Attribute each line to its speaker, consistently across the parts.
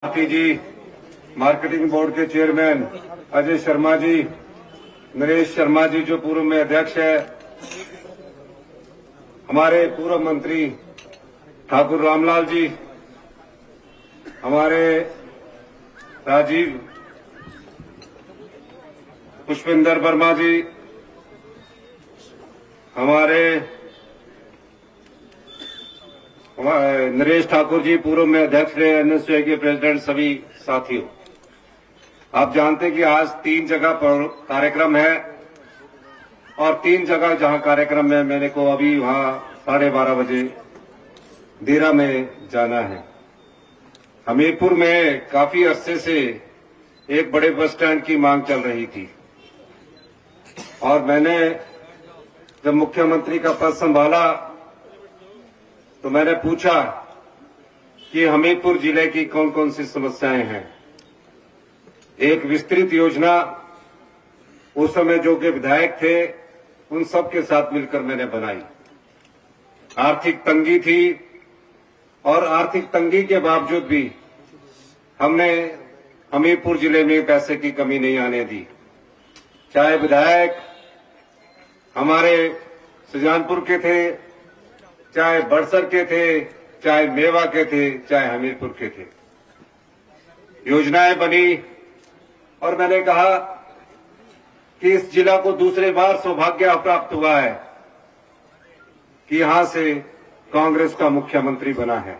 Speaker 1: भारती जी, marketing board के chairman Ajay Sharma ji, Naresh Sharma ji जो पूर्व में अध्यक्ष है, हमारे पूर्व मंत्री ठाकुर रामलाल जी, हमारे राजीव पुष्पिंदर वर्मा जी, हमारे नरेश ठाकुर जी पूर्व में अध्यक्ष रहे, एनएसयूआई के प्रेसिडेंट, सभी साथियों, आप जानते हैं कि आज 3 जगह पर कार्यक्रम है और 3 जगह जहां कार्यक्रम है मेरे को अभी वहां 12:30 बजे देरा में जाना है। हमीरपुर में काफी अरसे से एक बड़े बस स्टैंड की मांग चल रही थी और मैंने जब मुख्यमंत्री का पद संभाला तो मैंने पूछा कि हमीरपुर जिले की कौन कौन सी समस्याएं हैं। एक विस्तृत योजना उस समय जो कि विधायक थे उन सब के साथ मिलकर मैंने बनाई। आर्थिक तंगी थी और आर्थिक तंगी के बावजूद भी हमने हमीरपुर जिले में पैसे की कमी नहीं आने दी। चाहे विधायक हमारे सुजानपुर के थे, चाहे बड़सर के थे, चाहे मेवा के थे, चाहे हमीरपुर के थे, योजनाएं बनी और मैंने कहा कि इस जिला को दूसरे बार सौभाग्य प्राप्त हुआ है कि यहां से कांग्रेस का मुख्यमंत्री बना है।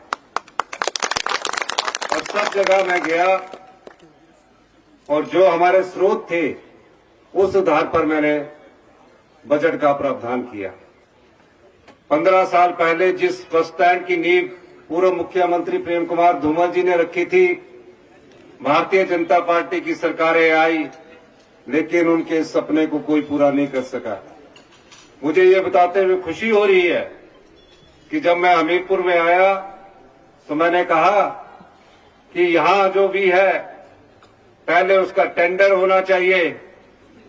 Speaker 1: और सब जगह मैं गया और जो हमारे स्रोत थे उस आधार पर मैंने बजट का प्रावधान किया। 15 साल पहले जिस बस स्टैंड की नींव पूर्व मुख्यमंत्री प्रेम कुमार धूमल जी ने रखी थी, भारतीय जनता पार्टी की सरकारें आई लेकिन उनके सपने को कोई पूरा नहीं कर सका। मुझे ये बताते हुए खुशी हो रही है कि जब मैं हमीरपुर में आया तो मैंने कहा कि यहां जो भी है पहले उसका टेंडर होना चाहिए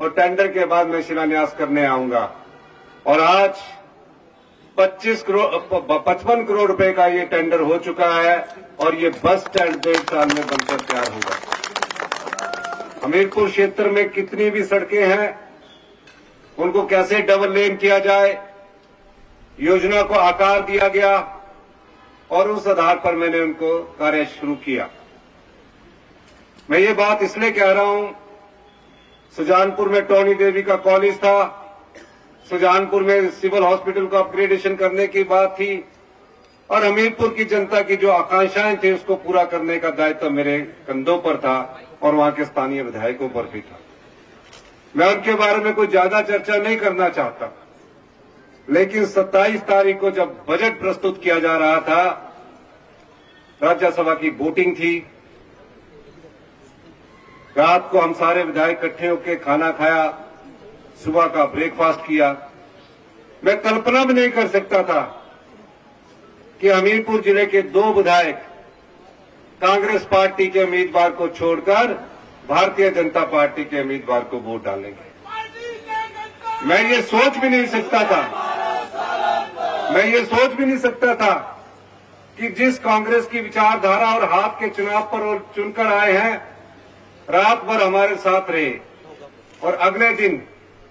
Speaker 1: और टेंडर के बाद मैं शिलान्यास करने आऊंगा। और आज 55 करोड़ रुपए का ये टेंडर हो चुका है और ये बस स्टैंड 1.5 साल में बनकर तैयार होगा। हमीरपुर क्षेत्र में कितनी भी सड़कें हैं उनको कैसे डबल लेन किया जाए, योजना को आकार दिया गया और उस आधार पर मैंने उनको कार्य शुरू किया। मैं ये बात इसलिए कह रहा हूं, सुजानपुर में टोनी देवी का कॉलेज था, सुजानपुर में सिविल हॉस्पिटल को अपग्रेडेशन करने की बात थी और हमीरपुर की जनता की जो आकांक्षाएं थी उसको पूरा करने का दायित्व मेरे कंधों पर था और वहां के स्थानीय विधायकों पर भी था। मैं उनके बारे में कोई ज्यादा चर्चा नहीं करना चाहता, लेकिन 27 तारीख को जब बजट प्रस्तुत किया जा रहा था, राज्यसभा की वोटिंग थी, रात को हम सारे विधायक इकट्ठे होकर खाना खाया, सुबह का ब्रेकफास्ट किया। मैं कल्पना भी नहीं कर सकता था कि हमीरपुर जिले के 2 विधायक कांग्रेस पार्टी के उम्मीदवार को छोड़कर भारतीय जनता पार्टी के उम्मीदवार को वोट डालेंगे। मैं ये सोच भी नहीं सकता था कि जिस कांग्रेस की विचारधारा और हाथ के चुनाव पर वो चुनकर आए हैं, रात भर हमारे साथ रहे और अगले दिन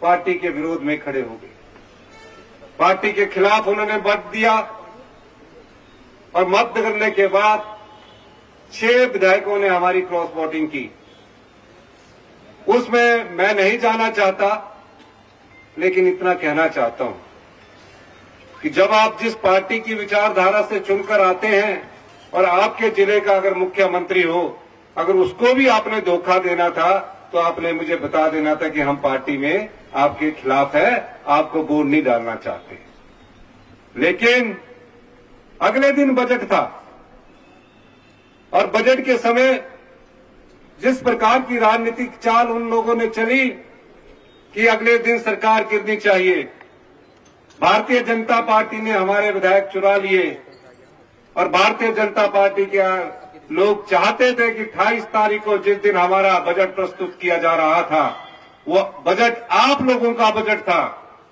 Speaker 1: पार्टी के विरोध में खड़े हो गए। पार्टी के खिलाफ उन्होंने मत दिया और मत करने के बाद 6 विधायकों ने हमारी क्रॉस वोटिंग की। उसमें मैं नहीं जाना चाहता, लेकिन इतना कहना चाहता हूं कि जब आप जिस पार्टी की विचारधारा से चुनकर आते हैं और आपके जिले का अगर मुख्यमंत्री हो, अगर उसको भी आपने धोखा देना था तो आपने मुझे बता देना था कि हम पार्टी में आपके खिलाफ है, आपको वोट नहीं डालना चाहते। लेकिन अगले दिन बजट था और बजट के समय जिस प्रकार की राजनीतिक चाल उन लोगों ने चली कि अगले दिन सरकार गिरनी चाहिए, भारतीय जनता पार्टी ने हमारे विधायक चुरा लिए और भारतीय जनता पार्टी के लोग चाहते थे कि 28 तारीख को जिस दिन हमारा बजट प्रस्तुत किया जा रहा था, वो बजट आप लोगों का बजट था,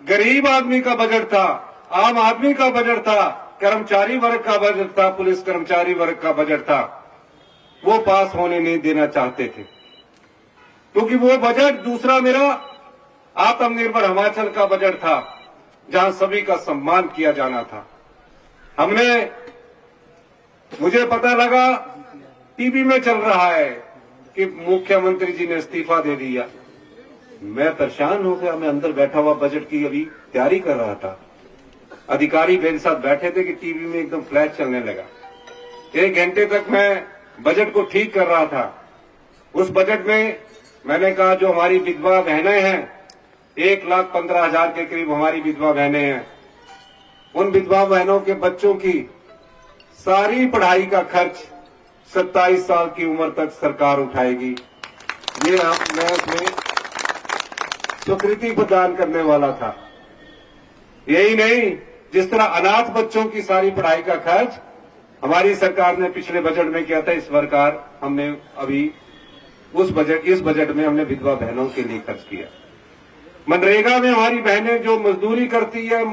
Speaker 1: गरीब आदमी का बजट था, आम आदमी का बजट था, कर्मचारी वर्ग का बजट था, पुलिस कर्मचारी वर्ग का बजट था। वो पास होने नहीं देना चाहते थे, क्योंकि वो बजट दूसरा मेरा आत्मनिर्भर हिमाचल का बजट था, जहां सभी का सम्मान किया जाना था। मुझे पता लगा टीवी में चल रहा है कि मुख्यमंत्री जी ने इस्तीफा दे दिया। मैं परेशान हो गया। मैं अंदर बैठा हुआ बजट की अभी तैयारी कर रहा था। अधिकारी मेरे साथ बैठे थे कि टीवी में एकदम फ्लैश चलने लगा। 1 घंटे तक मैं बजट को ठीक कर रहा था। उस बजट में मैंने कहा जो हमारी विधवा बहनें हैं, 1,15,000 के करीब हमारी विधवा बहनें हैं, उन विधवा बहनों के बच्चों की सारी पढ़ाई का खर्च 27 साल की उम्र तक सरकार उठाएगी। मैं उसमें स्वीकृति प्रदान करने वाला था। यही नहीं, जिस तरह अनाथ बच्चों की सारी पढ़ाई का खर्च हमारी सरकार ने पिछले बजट में किया था, इस सरकार हमने अभी इस बजट में हमने विधवा बहनों के लिए खर्च किया। मनरेगा में हमारी बहनें जो मजदूरी करती है,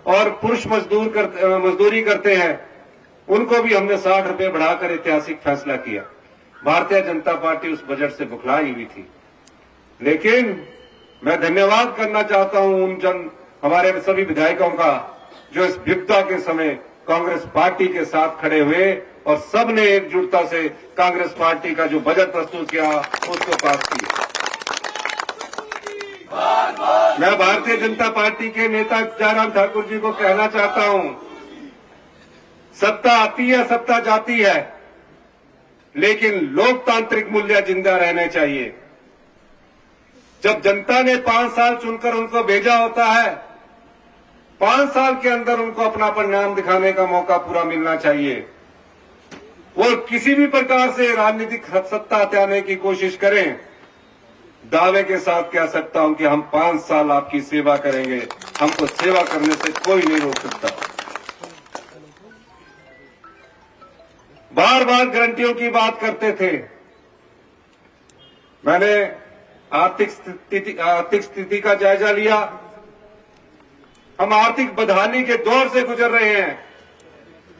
Speaker 1: और पुरुष मजदूरी करते हैं, उनको भी हमने 60 रुपए बढ़ाकर ऐतिहासिक फैसला किया। भारतीय जनता पार्टी उस बजट से बुखलाई हुई थी, लेकिन मैं धन्यवाद करना चाहता हूं हमारे सभी विधायकों का, जो इस विपदा के समय कांग्रेस पार्टी के साथ खड़े हुए और सबने एकजुटता से कांग्रेस पार्टी का जो बजट प्रस्तुत किया उसको पास किया। मैं भारतीय जनता पार्टी के नेता जयराम ठाकुर जी को कहना चाहता हूं, सत्ता आती है, सत्ता जाती है, लेकिन लोकतांत्रिक मूल्य जिंदा रहने चाहिए। जब जनता ने 5 साल चुनकर उनको भेजा होता है, 5 साल के अंदर उनको अपना परिणाम दिखाने का मौका पूरा मिलना चाहिए। वो किसी भी प्रकार से राजनीतिक सत्ता हथियाने की कोशिश करें, दावे के साथ कह सकता हूं कि हम 5 साल आपकी सेवा करेंगे। हमको सेवा करने से कोई नहीं रोक सकता। बार बार गारंटियों की बात करते थे। मैंने आर्थिक स्थिति का जायजा लिया। हम आर्थिक बदहाली के दौर से गुजर रहे हैं,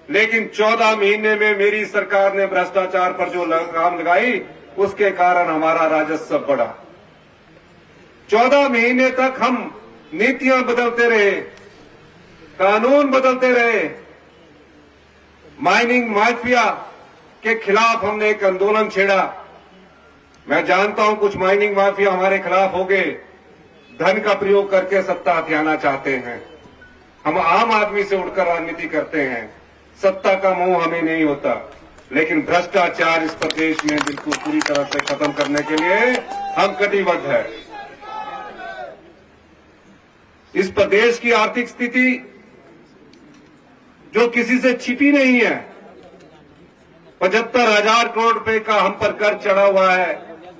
Speaker 1: लेकिन 14 महीने में मेरी सरकार ने भ्रष्टाचार पर जो लगाम लगाई, उसके कारण हमारा राजस्व बढ़ा। 14 महीने तक हम नीतियां बदलते रहे, कानून बदलते रहे। माइनिंग माफिया के खिलाफ हमने एक आंदोलन छेड़ा। मैं जानता हूं कुछ माइनिंग माफिया हमारे खिलाफ हो गए, धन का प्रयोग करके सत्ता हथियाना चाहते हैं। हम आम आदमी से उठकर राजनीति करते हैं, सत्ता का मोह हमें नहीं होता, लेकिन भ्रष्टाचार इस प्रदेश में बिल्कुल पूरी तरह से खत्म करने के लिए हम कटिबद्ध हैं। इस प्रदेश की आर्थिक स्थिति जो किसी से छिपी नहीं है, 75,000 करोड़ रुपए का हम पर कर चढ़ा हुआ है।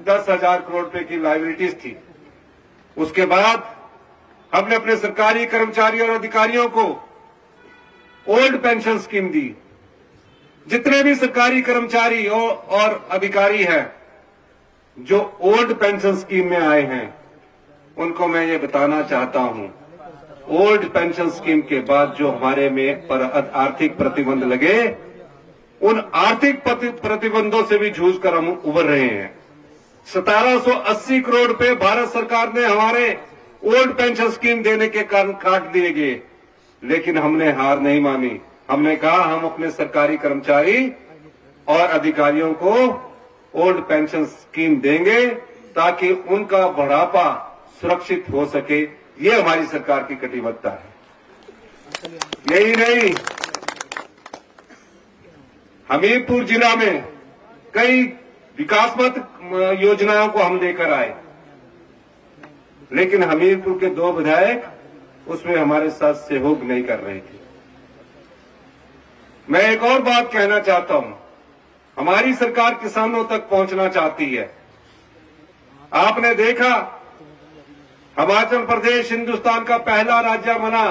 Speaker 1: 10,000 करोड़ रुपए की लायबिलिटीज थी। उसके बाद हमने अपने सरकारी कर्मचारियों और अधिकारियों को ओल्ड पेंशन स्कीम दी। जितने भी सरकारी कर्मचारी और अधिकारी हैं जो ओल्ड पेंशन स्कीम में आए हैं, उनको मैं ये बताना चाहता हूं, ओल्ड पेंशन स्कीम के बाद जो हमारे में पर आर्थिक प्रतिबंध लगे, उन आर्थिक प्रतिबंधों से भी जूझकर हम उबर रहे हैं। 1780 करोड़ रुपए भारत सरकार ने हमारे ओल्ड पेंशन स्कीम देने के कारण काट दिए गए, लेकिन हमने हार नहीं मानी। हमने कहा हम अपने सरकारी कर्मचारी और अधिकारियों को ओल्ड पेंशन स्कीम देंगे ताकि उनका बुढ़ापा सुरक्षित हो सके। ये हमारी सरकार की कटिबद्धता है। यही नहीं, हमीरपुर जिला में कई विकासात्मक योजनाओं को हम लेकर आए, लेकिन हमीरपुर के 2 विधायक उसमें हमारे साथ सहयोग नहीं कर रहे थे। मैं एक और बात कहना चाहता हूं, हमारी सरकार किसानों तक पहुंचना चाहती है। आपने देखा हिमाचल प्रदेश हिंदुस्तान का पहला राज्य बना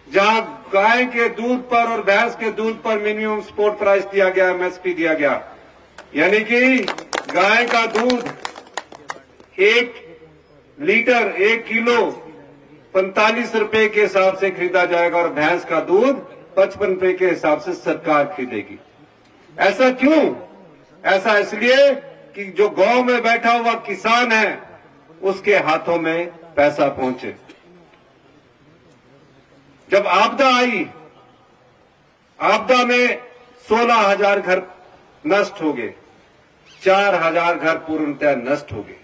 Speaker 1: जहां गाय के दूध पर और भैंस के दूध पर मिनिमम सपोर्ट प्राइस दिया गया, एमएसपी दिया गया। यानी कि गाय का दूध 1 लीटर 1 किलो 45 रुपए के हिसाब से खरीदा जाएगा और भैंस का दूध 55 रुपए के हिसाब से सरकार खरीदेगी। ऐसा क्यों? ऐसा इसलिए कि जो गांव में बैठा हुआ किसान है उसके हाथों में पैसा पहुंचे। जब आपदा आई, आपदा में 16,000 घर नष्ट हो गए, 4,000 घर पूर्णतः नष्ट हो गए।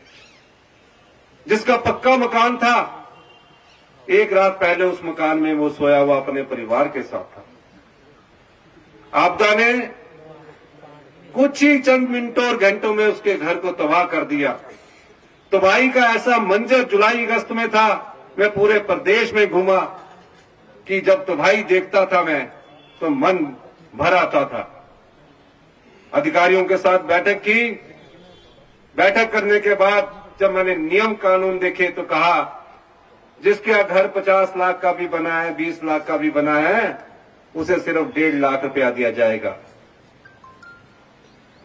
Speaker 1: जिसका पक्का मकान था, एक रात पहले उस मकान में वो सोया हुआ अपने परिवार के साथ था। आपदा ने कुछ ही चंद मिनटों और घंटों में उसके घर को तबाह कर दिया। तबाही का ऐसा मंजर जुलाई अगस्त में था, मैं पूरे प्रदेश में घूमा कि जब तबाही देखता था मैं तो मन भर आता था। अधिकारियों के साथ बैठक की। बैठक करने के बाद जब मैंने नियम कानून देखे तो कहा जिसका घर 50 लाख का भी बना है, 20 लाख का भी बना है, उसे सिर्फ 1.5 लाख रुपया दिया जाएगा।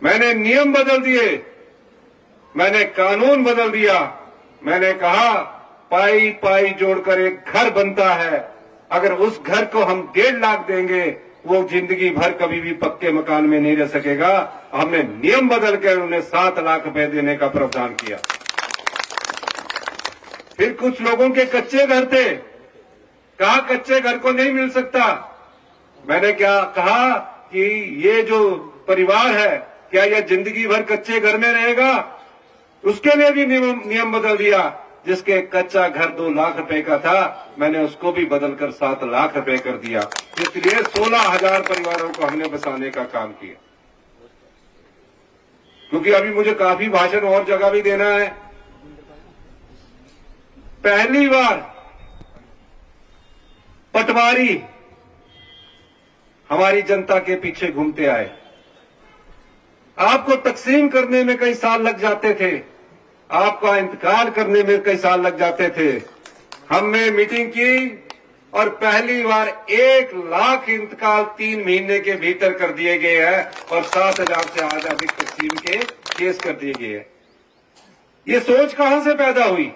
Speaker 1: मैंने नियम बदल दिए, मैंने कानून बदल दिया। मैंने कहा पाई पाई जोड़कर एक घर बनता है, अगर उस घर को हम 1.5 लाख देंगे वो जिंदगी भर कभी भी पक्के मकान में नहीं रह सकेगा। हमने नियम बदल कर उन्हें 7 लाख रुपए देने का प्रावधान किया। फिर कुछ लोगों के कच्चे घर थे, कहा कच्चे घर को नहीं मिल सकता। मैंने क्या कहा कि ये जो परिवार है क्या यह जिंदगी भर कच्चे घर में रहेगा? उसके लिए भी नियम बदल दिया। जिसके कच्चा घर 2 लाख रुपए का था, मैंने उसको भी बदलकर 7 लाख रुपए कर दिया। इसलिए 16,000 परिवारों को हमने बसाने का काम किया। क्योंकि अभी मुझे काफी भाषण और जगह भी देना है। पहली बार पटवारी हमारी जनता के पीछे घूमते आए। आपको तकसीम करने में कई साल लग जाते थे, आपका इंतकाल करने में कई साल लग जाते थे। हमने मीटिंग की और पहली बार 1 लाख इंतकाल 3 महीने के भीतर कर दिए गए हैं और 7,000 से अधिक तकसीम के केस कर दिए गए हैं। ये सोच कहां से पैदा हुई?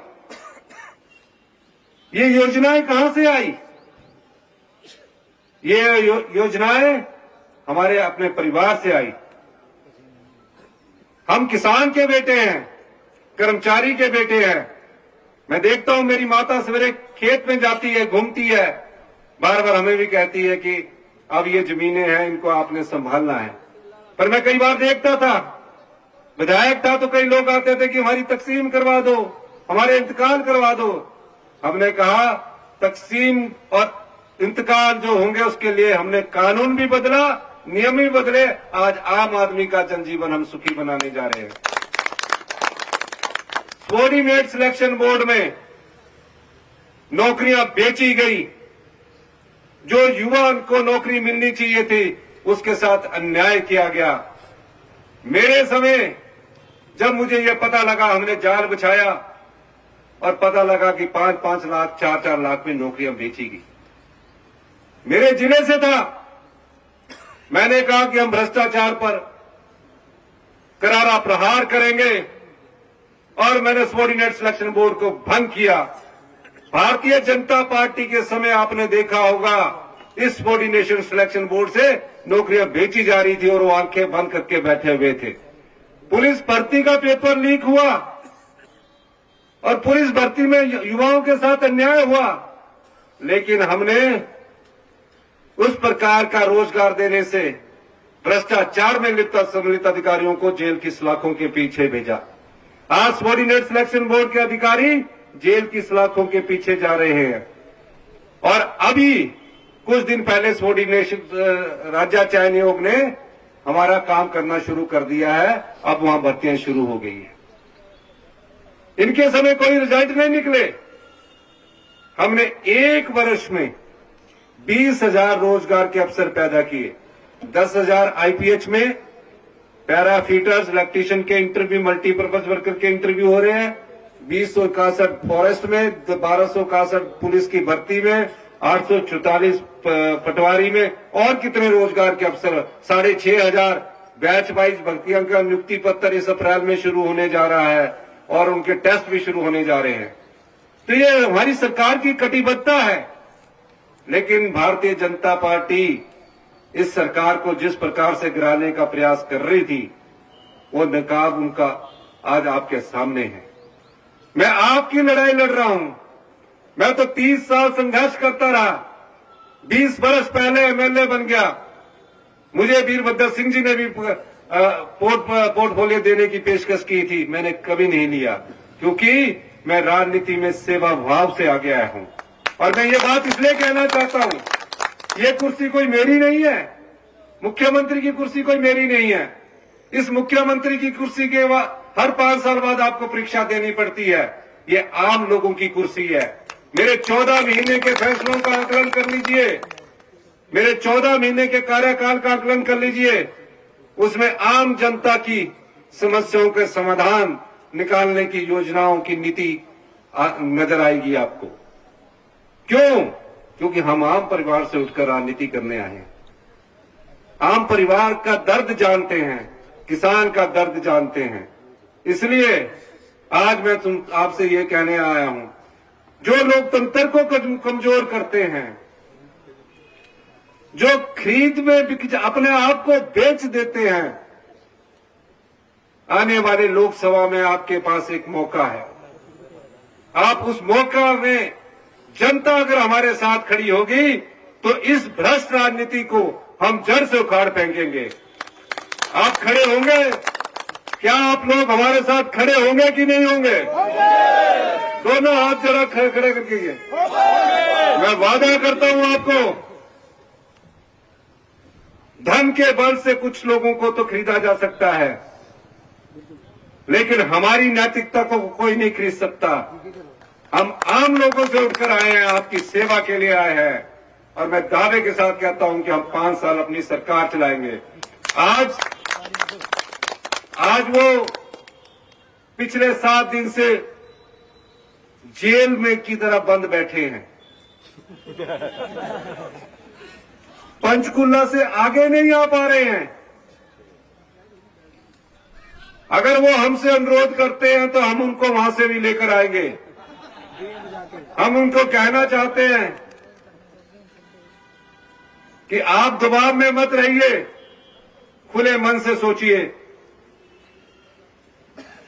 Speaker 1: ये योजनाएं कहां से आई? ये योजनाएं हमारे अपने परिवार से आई। हम किसान के बेटे हैं, कर्मचारी के बेटे हैं। मैं देखता हूं मेरी माता सवेरे खेत में जाती है, घूमती है, बार बार हमें भी कहती है कि अब ये जमीनें हैं, इनको आपने संभालना है। पर मैं कई बार देखता था, विधायक था तो कई लोग आते थे कि हमारी तकसीम करवा दो, हमारे इंतकाल करवा दो। हमने कहा तकसीम और इंतकाल जो होंगे उसके लिए हमने कानून भी बदला, नियम भी बदले। आज आम आदमी का जनजीवन हम सुखी बनाने जा रहे हैं। कोऑर्डिनेट सिलेक्शन बोर्ड में नौकरियां बेची गई। जो युवा को नौकरी मिलनी चाहिए थी उसके साथ अन्याय किया गया। मेरे समय जब मुझे यह पता लगा, हमने जाल बिछाया और पता लगा कि 5-5 लाख 4-4 लाख में नौकरियां बेची गई। मेरे जिले से था। मैंने कहा कि हम भ्रष्टाचार पर करारा प्रहार करेंगे और मैंने सबऑर्डिनेट सिलेक्शन बोर्ड को भंग किया। भारतीय जनता पार्टी के समय आपने देखा होगा इस सबऑर्डिनेशन सिलेक्शन बोर्ड से नौकरियां बेची जा रही थी और वो आंखें बंद करके बैठे हुए थे। पुलिस भर्ती का पेपर लीक हुआ और पुलिस भर्ती में युवाओं के साथ अन्याय हुआ, लेकिन हमने उस प्रकार का रोजगार देने से भ्रष्टाचार में लिप्त सम्मिलित अधिकारियों को जेल की सलाखों के पीछे भेजा। आज सबऑर्डिनेट सिलेक्शन बोर्ड के अधिकारी जेल की सलाखों के पीछे जा रहे हैं। और अभी कुछ दिन पहले सबऑर्डिनेशन राज्य चयन आयोग ने हमारा काम करना शुरू कर दिया है। अब वहां भर्तियां शुरू हो गई है। इनके समय कोई रिजल्ट नहीं निकले। हमने 1 वर्ष में 20,000 रोजगार के अवसर पैदा किए। 10,000 आईपीएच में पैरा फीटर्स, इलेक्ट्रीशियन के इंटरव्यू, मल्टीपर्पज वर्कर के इंटरव्यू हो रहे हैं। 2061 फॉरेस्ट में, 1261 पुलिस की भर्ती में, 844 पटवारी में और कितने रोजगार के अवसर। 6,500 बैच वाइज भर्तियों का नियुक्ति पत्र इस अप्रैल में शुरू होने जा रहा है और उनके टेस्ट भी शुरू होने जा रहे हैं। तो ये हमारी सरकार की कटिबद्धता है। लेकिन भारतीय जनता पार्टी इस सरकार को जिस प्रकार से गिराने का प्रयास कर रही थी, वो नकाब उनका आज आपके सामने है। मैं आपकी लड़ाई लड़ रहा हूं। मैं तो 30 साल संघर्ष करता रहा, 20 बरस पहले एमएलए बन गया। मुझे वीरभद्र सिंह जी ने भी पोर्टफोलियो देने की पेशकश की थी, मैंने कभी नहीं लिया, क्योंकि मैं राजनीति में सेवा भाव से आगे आया हूं। और मैं ये बात इसलिए कहना चाहता हूं, ये कुर्सी कोई मेरी नहीं है, मुख्यमंत्री की कुर्सी कोई मेरी नहीं है। इस मुख्यमंत्री की कुर्सी के हर 5 साल बाद आपको परीक्षा देनी पड़ती है। ये आम लोगों की कुर्सी है। मेरे 14 महीने के फैसलों का आकलन कर लीजिए, मेरे 14 महीने के कार्यकाल का आकलन कर लीजिए। उसमें आम जनता की समस्याओं के समाधान निकालने की योजनाओं की नीति नजर आएगी आपको। क्यों? क्योंकि हम आम परिवार से उठकर राजनीति करने आए हैं। आम परिवार का दर्द जानते हैं, किसान का दर्द जानते हैं। इसलिए आज मैं आपसे ये कहने आया हूं, जो लोकतंत्र को कमजोर करते हैं, जो खरीद में अपने आप को बेच देते हैं, आने वाले लोकसभा में आपके पास एक मौका है। आप उस मौका में जनता अगर हमारे साथ खड़ी होगी तो इस भ्रष्ट राजनीति को हम जड़ से उखाड़ फेंकेंगे। आप खड़े होंगे? क्या आप लोग हमारे साथ खड़े होंगे कि नहीं होंगे? दोनों हाथ जरा खड़े करके मैं वादा करता हूं आपको, धन के बल से कुछ लोगों को तो खरीदा जा सकता है, लेकिन हमारी नैतिकता को कोई नहीं खरीद सकता। हम आम लोगों से उठकर आए हैं, आपकी सेवा के लिए आए हैं, और मैं दावे के साथ कहता हूं कि हम 5 साल अपनी सरकार चलाएंगे। आज वो पिछले 7 दिन से जेल में की तरह बंद बैठे हैं, पंचकुला से आगे नहीं आ पा रहे हैं। अगर वो हमसे अनुरोध करते हैं तो हम उनको वहां से भी लेकर आएंगे। हम उनको कहना चाहते हैं कि आप दबाव में मत रहिए, खुले मन से सोचिए।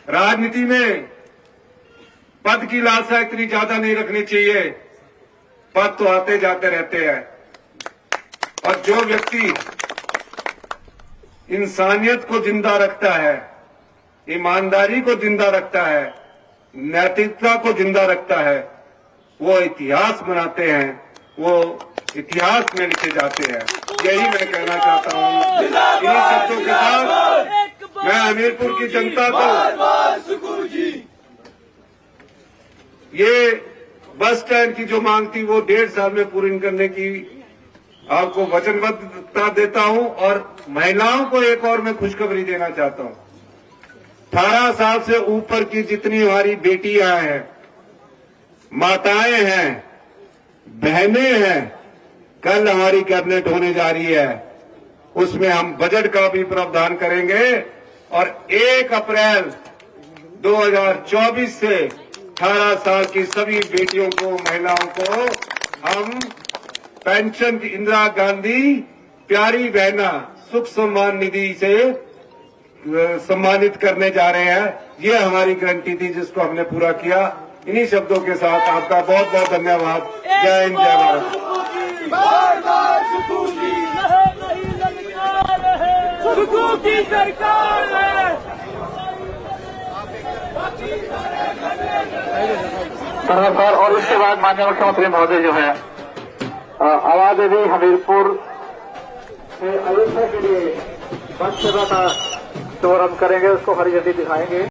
Speaker 1: राजनीति में पद की लालसा इतनी ज्यादा नहीं रखनी चाहिए। पद तो आते जाते रहते हैं, और जो व्यक्ति इंसानियत को जिंदा रखता है, ईमानदारी को जिंदा रखता है, नैतिकता को जिंदा रखता है, वो इतिहास बनाते हैं, वो इतिहास में लिखे जाते हैं। यही मैं कहना चाहता हूं। इन्हीं शब्दों के साथ मैं हमीरपुर की जनता को ये बस स्टैंड की जो मांग थी वो 1.5 साल में पूरी करने की आपको वचनबद्धता देता हूं। और महिलाओं को एक और मैं खुशखबरी देना चाहता हूं। 18 साल से ऊपर की जितनी हमारी बेटियां हैं, माताएं हैं, बहनें हैं, कल हमारी कैबिनेट होने जा रही है, उसमें हम बजट का भी प्रावधान करेंगे, और 1 अप्रैल 2024 से 18 साल की सभी बेटियों को, महिलाओं को हम पेंशन की इंदिरा गांधी प्यारी बहना सुख सम्मान निधि से सम्मानित करने जा रहे हैं। ये हमारी गारंटी थी जिसको हमने पूरा किया। इन्हीं शब्दों के साथ आपका बहुत बहुत धन्यवाद। जय हिंद, जय भारत।
Speaker 2: सुकू की सरकार है।
Speaker 3: सर, और उसके बाद माननीय मुख्यमंत्री महोदय जो है आवाज देवी हमीरपुर से अयोध्या के लिए बस सेवा का शुभारंभ करेंगे, उसको हरी झंडी दिखाएंगे।